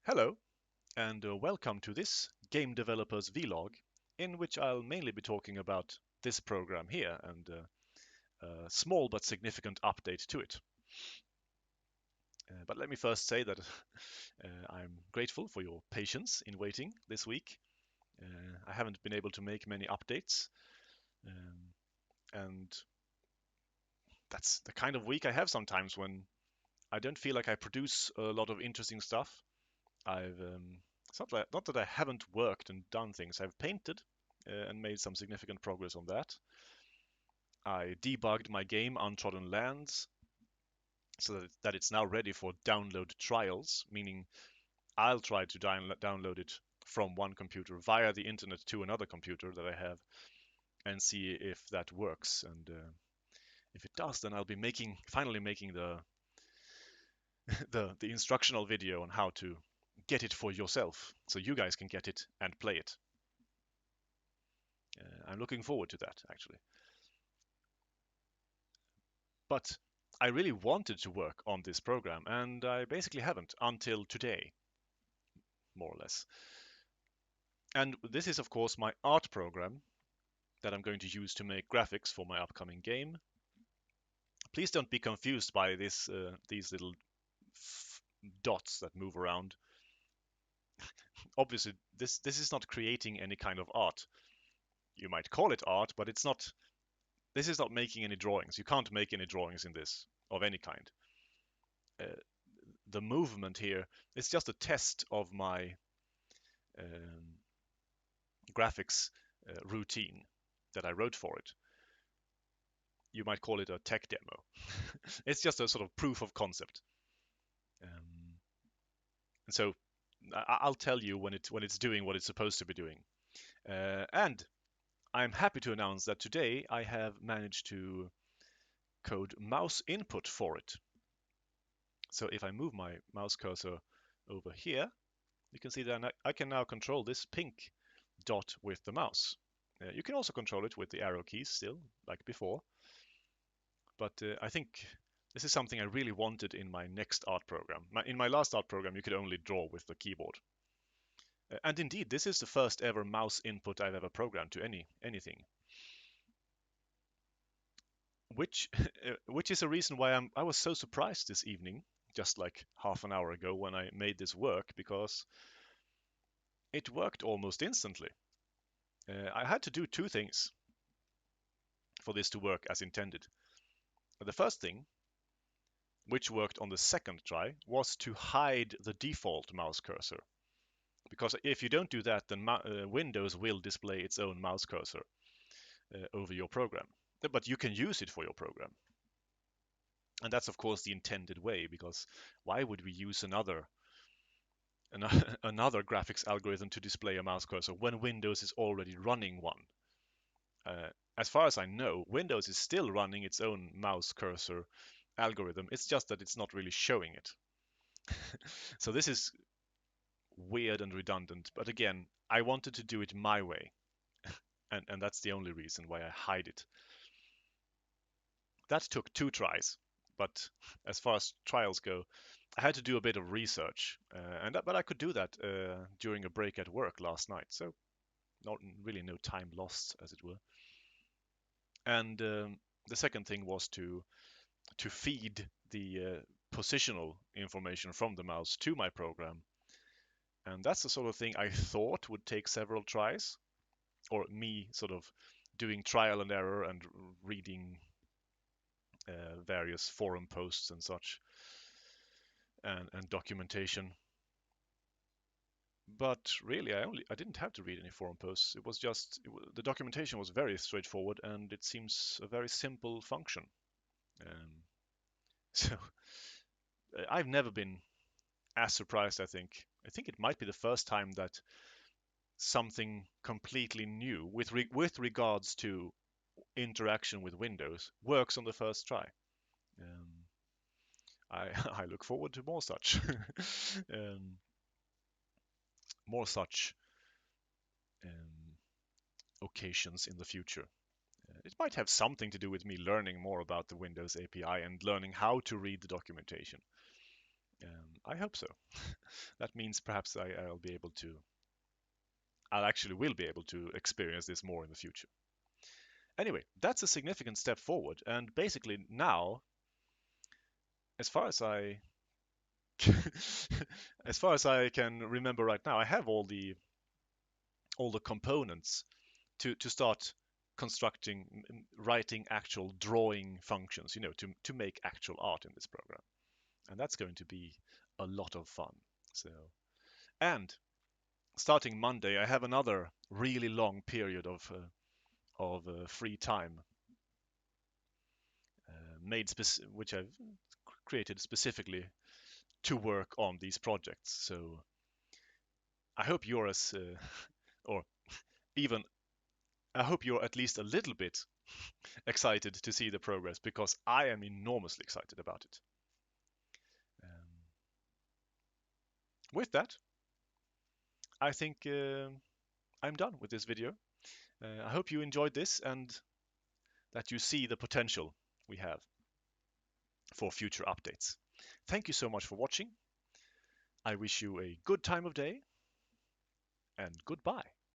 Hello, and welcome to this Game Developers Vlog, in which I'll mainly be talking about this program here and a small but significant update to it. But let me first say that I'm grateful for your patience in waiting this week. I haven't been able to make many updates, um, and that's the kind of week I have sometimes when I don't feel like I produce a lot of interesting stuff. It's not that I haven't worked and done things. I've painted and made some significant progress on that. I debugged my game Untrodden Lands so that it's now ready for download trials, meaning I'll try to download it from one computer via the internet to another computer that I have and see if that works. And if it does, then I'll be finally making the instructional video on how to get it for yourself, so you guys can get it and play it. I'm looking forward to that actually. But I really wanted to work on this program, and I basically haven't until today, more or less. And this is, of course, my art program that I'm going to use to make graphics for my upcoming game. Please don't be confused by these little dots that move around. Obviously, this is not creating any kind of art. You might call it art, but it's not. This is not making any drawings. You can't make any drawings in this of any kind. Uh, the movement here is just a test of my um, graphics routine that I wrote for it. You might call it a tech demo. It's just a sort of proof of concept. Um, and so I'll tell you when it's doing what it's supposed to be doing. And I'm happy to announce that today I have managed to code mouse input for it. So if I move my mouse cursor over here, you can see that I can now control this pink dot with the mouse. You can also control it with the arrow keys still, like before. But I think this is something I really wanted in my next art program. In my last art program, you could only draw with the keyboard. And indeed, this is the first ever mouse input I've ever programmed to anything. Which which is a reason why I was so surprised this evening, just like half an hour ago when I made this work, because it worked almost instantly. I had to do two things for this to work as intended. The first thing, which worked on the second try, was to hide the default mouse cursor. Because if you don't do that, then Windows will display its own mouse cursor over your program. But you can use it for your program. And that's, of course, the intended way, because why would we use another graphics algorithm to display a mouse cursor when Windows is already running one? As far as I know, Windows is still running its own mouse cursor algorithm. It's just that it's not really showing it. So this is weird and redundant. But again, I wanted to do it my way. And that's the only reason why I hide it. That took two tries. But as far as trials go, I had to do a bit of research. But I could do that during a break at work last night. So not really no time lost, as it were. And the second thing was to feed the positional information from the mouse to my program. And that's the sort of thing I thought would take several tries, or me sort of doing trial and error and reading various forum posts and such, and documentation. But really, I didn't have to read any forum posts. It was just the documentation was very straightforward, and it seems a very simple function. Um, so I've never been as surprised. I think it might be the first time that something completely new with regards to interaction with Windows works on the first try. Um, I I look forward to more such um, more such um, occasions in the future. It might have something to do with me learning more about the Windows API and learning how to read the documentation. I hope so. That means perhaps I'll actually will be able to experience this more in the future. Anyway, that's a significant step forward, and basically now, as far as I as far as I can remember right now, I have all the components to start constructing, writing actual drawing functions, to make actual art in this program, and that's going to be a lot of fun. So, and starting Monday, I have another really long period of free time which I've created specifically to work on these projects. So I hope you're as, or even, I hope you're at least a little bit excited to see the progress because I am enormously excited about it. Um, with that, I think I'm done with this video. I hope you enjoyed this and that you see the potential we have for future updates. Thank you so much for watching. I wish you a good time of day and goodbye.